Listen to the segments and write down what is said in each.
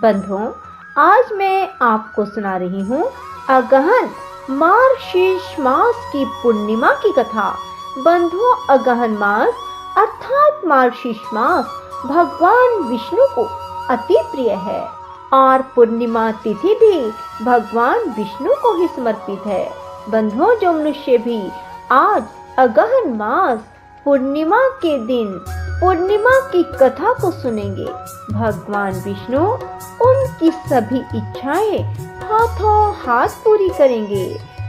बंधुओं, आज मैं आपको सुना रही हूँ अगहन मार्गशीर्ष मास की पूर्णिमा की कथा। बंधुओं, अगहन मास अर्थात मार्गशीर्ष मास भगवान विष्णु को अति प्रिय है और पूर्णिमा तिथि भी भगवान विष्णु को ही समर्पित है। बंधुओं, जो मनुष्य भी आज अगहन मास पूर्णिमा के दिन पूर्णिमा की कथा को सुनेंगे, भगवान विष्णु उनकी सभी इच्छाएं हाथों हाथ पूरी करेंगे।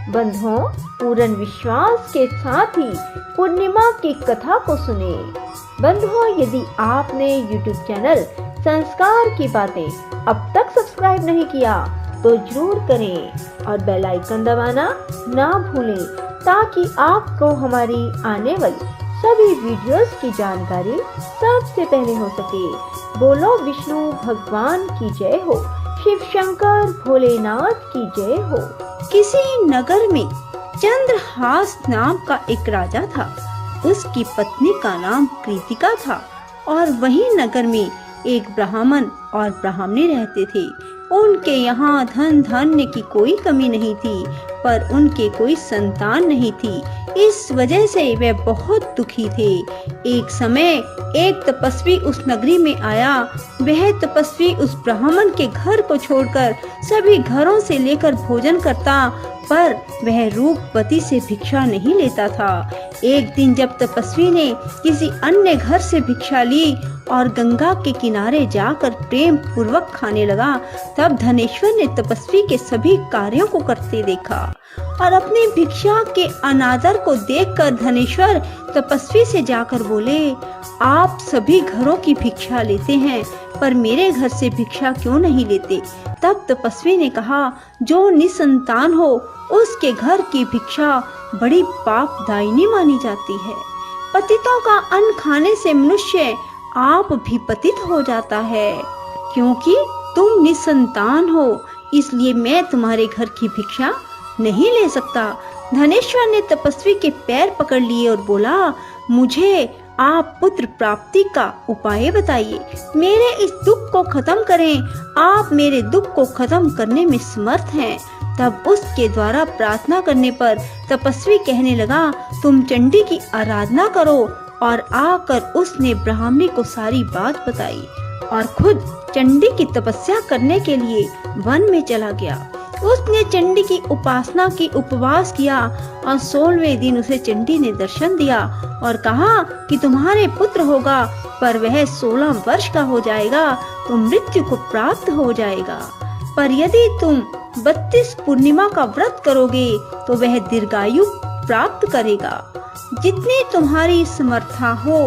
बंधुओं, पूर्ण विश्वास के साथ ही पूर्णिमा की कथा को सुने। बंधुओं, यदि आपने YouTube चैनल संस्कार की बातें अब तक सब्सक्राइब नहीं किया तो जरूर करें और बेल आइकन दबाना ना भूलें, ताकि आपको हमारी आने वाली सभी वीडियोस की जानकारी सबसे पहले हो सके। बोलो विष्णु भगवान की जय हो, शिव शंकर भोलेनाथ की जय हो। किसी नगर में चंद्रहास नाम का एक राजा था। उसकी पत्नी का नाम कृतिका था और वही नगर में एक ब्राह्मण और ब्राह्मणी रहते थे। उनके यहाँ धन धान्य की कोई कमी नहीं थी, पर उनके कोई संतान नहीं थी। इस वजह से वे बहुत दुखी थे। एक समय एक तपस्वी उस नगरी में आया। वह तपस्वी उस ब्राह्मण के घर को छोड़कर सभी घरों से लेकर भोजन करता, पर वह रूपवती से भिक्षा नहीं लेता था। एक दिन जब तपस्वी ने किसी अन्य घर से भिक्षा ली और गंगा के किनारे जाकर प्रेम पूर्वक खाने लगा, तब धनेश्वर ने तपस्वी के सभी कार्यों को करते देखा और अपनी भिक्षा के अनादर को देखकर धनेश्वर तपस्वी से जाकर बोले, आप सभी घरों की भिक्षा लेते हैं, पर मेरे घर से भिक्षा क्यों नहीं लेते? तब तपस्वी ने कहा, जो निसंतान हो उसके घर की भिक्षा बड़ी पापदायिनी मानी जाती है। पतितों का अन्न खाने से मनुष्य आप भी पतित हो जाता है। क्योंकि तुम निसंतान हो, इसलिए मैं तुम्हारे घर की भिक्षा नहीं ले सकता। धनेश्वर ने तपस्वी के पैर पकड़ लिए और बोला, मुझे आप पुत्र प्राप्ति का उपाय बताइए, मेरे इस दुख को खत्म करें। आप मेरे दुख को खत्म करने में समर्थ हैं। तब उसके द्वारा प्रार्थना करने पर तपस्वी कहने लगा, तुम चंडी की आराधना करो। और आकर उसने ब्राह्मणी को सारी बात बताई और खुद चंडी की तपस्या करने के लिए वन में चला गया। उसने चंडी की उपासना की, उपवास किया और 16वें दिन उसे चंडी ने दर्शन दिया और कहा कि तुम्हारे पुत्र होगा, पर वह 16 वर्ष का हो जाएगा तो मृत्यु को प्राप्त हो जाएगा। पर यदि तुम 32 पूर्णिमा का व्रत करोगे तो वह दीर्घायु प्राप्त करेगा। जितनी तुम्हारी समर्था हो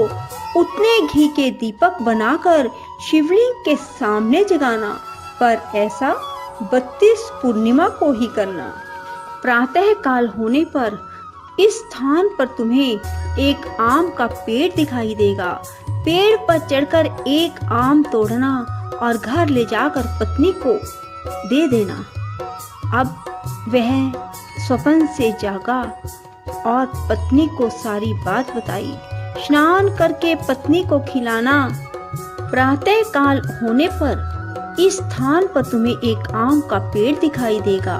उतने घी के दीपक बनाकर शिवलिंग के सामने जगाना, पर ऐसा 32 पूर्णिमा को ही करना। प्रातः काल होने पर इस स्थान पर तुम्हें एक आम का पेड़ दिखाई देगा। पेड़ पर चढ़कर एक आम तोड़ना और घर ले जाकर पत्नी को दे देना। अब वह स्वप्न से जागा और पत्नी को सारी बात बताई। स्नान करके पत्नी को खिलाना। प्रातः काल होने पर इस स्थान पर तुम्हें एक आम का पेड़ दिखाई देगा।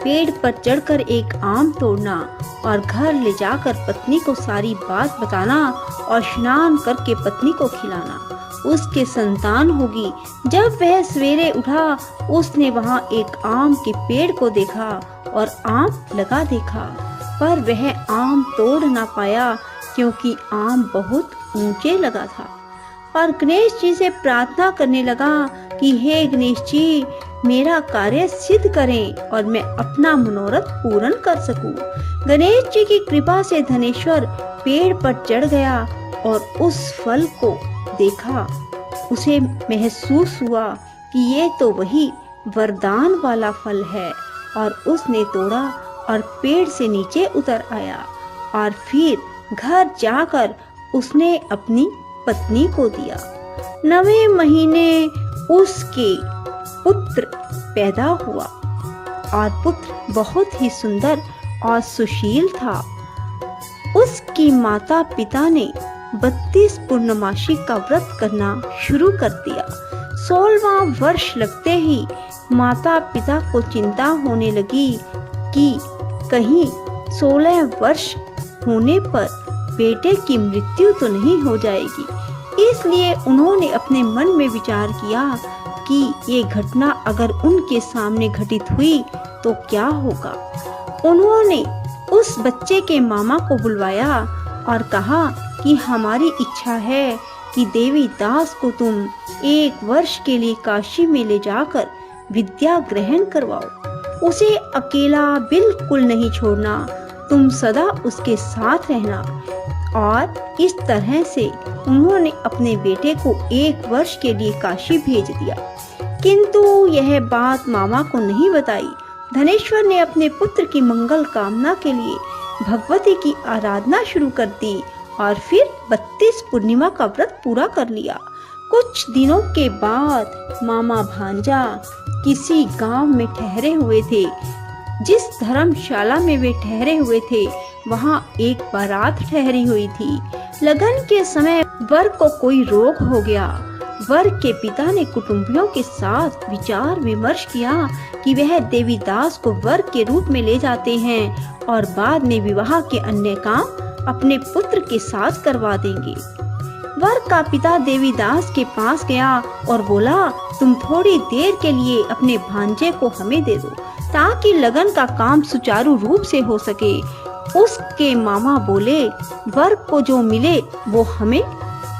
पेड़ पर चढ़कर एक आम तोड़ना और घर ले जाकर पत्नी को सारी बात बताना और स्नान करके पत्नी को खिलाना। उसके संतान होगी। जब वह सवेरे उठा, उसने वहां एक आम के पेड़ को देखा और आम लगा देखा, पर वह आम तोड़ ना पाया क्योंकि आम बहुत ऊंचे लगा था। और गणेश जी से प्रार्थना करने लगा कि हे गणेश जी, मेरा कार्य सिद्ध करें और मैं अपना मनोरथ पूर्ण कर सकूं। गणेश जी की कृपा से धनेश्वर पेड़ पर चढ़ गया और उस फल को देखा। उसे महसूस हुआ कि ये तो वही वरदान वाला फल है, और उसने तोड़ा और पेड़ से नीचे उतर आया और फिर घर जाकर उसने अपनी पत्नी को दिया। 9वें महीने उसके पुत्र पैदा हुआ और पुत्र बहुत ही सुंदर और सुशील था। उसकी माता पिता ने 32 पूर्णमासी का व्रत करना शुरू कर दिया। 16वां वर्ष लगते ही माता पिता को चिंता होने लगी कि कहीं 16 वर्ष होने पर बेटे की मृत्यु तो नहीं हो जाएगी। इसलिए उन्होंने अपने मन में विचार किया कि ये घटना अगर उनके सामने घटित हुई तो क्या होगा। उन्होंने उस बच्चे के मामा को बुलवाया और कहा कि हमारी इच्छा है कि देवी दास को तुम 1 वर्ष के लिए काशी में ले जाकर विद्या ग्रहण करवाओ। उसे अकेला बिल्कुल नहीं छोड़ना, तुम सदा उसके साथ रहना। और इस तरह से उन्होंने अपने बेटे को 1 वर्ष के लिए काशी भेज दिया। किंतु यह बात मामा को नहीं बताई। धनेश्वर ने अपने पुत्र की मंगल कामना के लिए भगवती की आराधना शुरू कर दी और फिर 32 पूर्णिमा का व्रत पूरा कर लिया। कुछ दिनों के बाद मामा भांजा किसी गांव में ठहरे हुए थे। जिस धर्मशाला में वे ठहरे हुए थे वहां एक बारात ठहरी हुई थी। लगन के समय वर को कोई रोग हो गया। वर के पिता ने कुटुंबियों के साथ विचार विमर्श किया कि वह देवीदास को वर के रूप में ले जाते हैं और बाद में विवाह के अन्य काम अपने पुत्र के साथ करवा देंगे। वर का पिता देवीदास के पास गया और बोला, तुम थोड़ी देर के लिए अपने भांजे को हमें दे दो ताकि लगन का काम सुचारू रूप से हो सके। उसके मामा बोले, वर को जो मिले वो हमें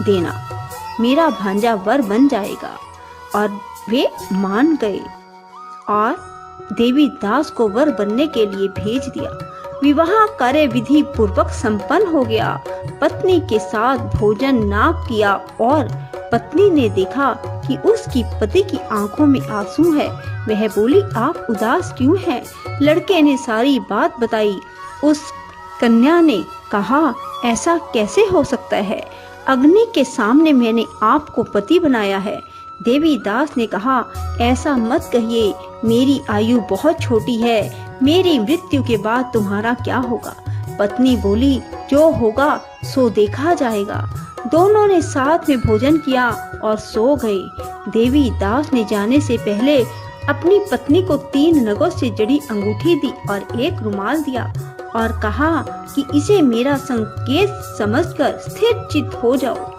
देना, मेरा भांजा वर बन जाएगा। और वे मान गए और देवीदास को वर बनने के लिए भेज दिया। विवाह कार्य विधि पूर्वक संपन्न हो गया। पत्नी के साथ भोजन नाप किया और पत्नी ने देखा कि उसकी पति की आंखों में आंसू है। वह बोली, आप उदास क्यों हैं? लड़के ने सारी बात बताई। उस कन्या ने कहा, ऐसा कैसे हो सकता है? अग्नि के सामने मैंने आपको पति बनाया है। देवीदास ने कहा, ऐसा मत कहिए, मेरी आयु बहुत छोटी है। मेरी मृत्यु के बाद तुम्हारा क्या होगा? पत्नी बोली, जो होगा सो देखा जाएगा। दोनों ने साथ में भोजन किया और सो गए। देवीदास ने जाने से पहले अपनी पत्नी को 3 नगों से जड़ी अंगूठी दी और एक रुमाल दिया और कहा कि इसे मेरा संकेत समझकर स्थिर चित्त हो जाओ।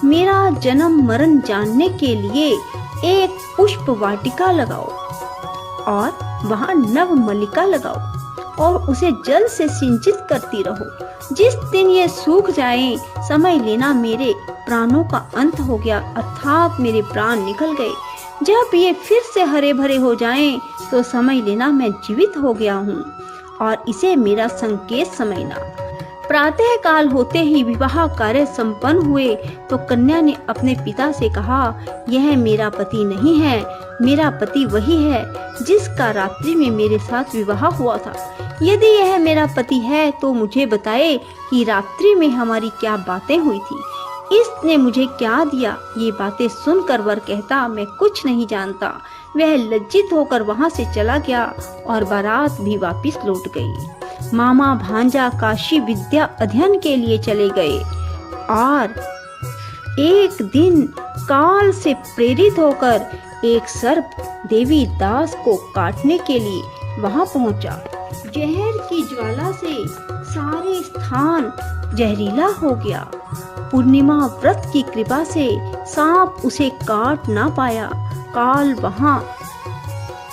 मेरा जन्म मरण जानने के लिए एक पुष्प वाटिका लगाओ और वहाँ नव मल्लिका लगाओ और उसे जल से सिंचित करती रहो। जिस दिन ये सूख जाए समझ लेना मेरे प्राणों का अंत हो गया, अर्थात मेरे प्राण निकल गए। जब ये फिर से हरे भरे हो जाएं, तो समझ लेना मैं जीवित हो गया हूँ और इसे मेरा संकेत समझना। प्रातः काल होते ही विवाह कार्य संपन्न हुए तो कन्या ने अपने पिता से कहा, यह मेरा पति नहीं है, मेरा पति वही है जिसका रात्रि में मेरे साथ विवाह हुआ था। यदि यह मेरा पति है तो मुझे बताए कि रात्रि में हमारी क्या बातें हुई थी, इसने मुझे क्या दिया। ये बातें सुनकर वर कहता, मैं कुछ नहीं जानता। वह लज्जित होकर वहां से चला गया और बारात भी वापस लौट गई। मामा भांजा काशी विद्या अध्ययन के लिए चले गए और एक दिन काल से प्रेरित होकर एक सर्प देवीदास को काटने के लिए वहां पहुंचा। जहर की ज्वाला से सारे स्थान जहरीला हो गया। पूर्णिमा व्रत की कृपा से सांप उसे काट ना पाया। काल वहां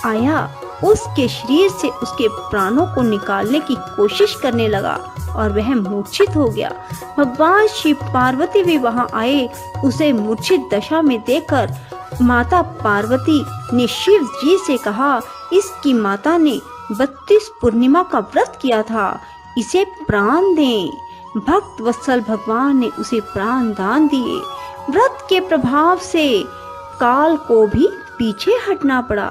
आया, उसके शरीर से उसके प्राणों को निकालने की कोशिश करने लगा और वह मूर्छित हो गया। भगवान शिव पार्वती भी वहां आए। उसे मूर्छित दशा में देखकर माता पार्वती ने शिव जी से कहा, इसकी माता ने 32 पूर्णिमा का व्रत किया था, इसे प्राण दें। भक्त वत्सल भगवान ने उसे प्राण दान दिए। व्रत के प्रभाव से काल को भी पीछे हटना पड़ा।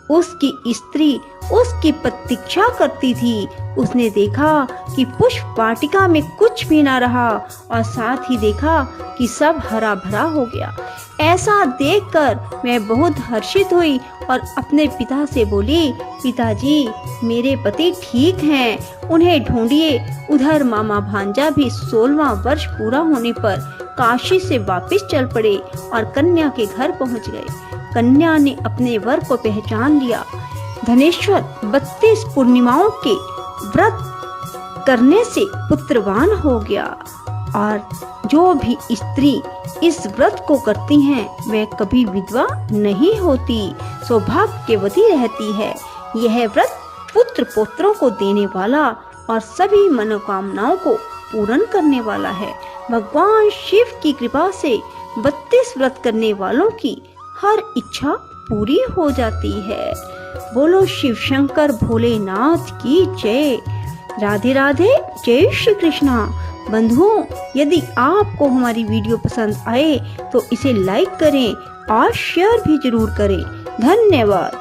उसकी स्त्री उसकी प्रतीक्षा करती थी। उसने देखा कि पुष्प वाटिका में कुछ भी ना रहा और साथ ही देखा कि सब हरा भरा हो गया। ऐसा देखकर मैं बहुत हर्षित हुई और अपने पिता से बोली, पिताजी मेरे पति ठीक हैं, उन्हें ढूंढिए। उधर मामा भांजा भी 16वां वर्ष पूरा होने पर काशी से वापस चल पड़े और कन्या के घर पहुंच गए। कन्या ने अपने वर को पहचान लिया। धनेश्वर 32 पूर्णिमाओं के व्रत करने से पुत्रवान हो गया और जो भी स्त्री इस व्रत को करती हैं वह कभी विधवा नहीं होती, सौभाग्यवती रहती है। यह व्रत पुत्र पौत्रों को देने वाला और सभी मनोकामनाओं को पूर्ण करने वाला है। भगवान शिव की कृपा से 32 व्रत करने वालों की हर इच्छा पूरी हो जाती है। बोलो शिव शंकर भोलेनाथ की जय। राधे राधे, जय श्री कृष्णा। बंधुओं, यदि आपको हमारी वीडियो पसंद आए तो इसे लाइक करें और शेयर भी जरूर करें। धन्यवाद।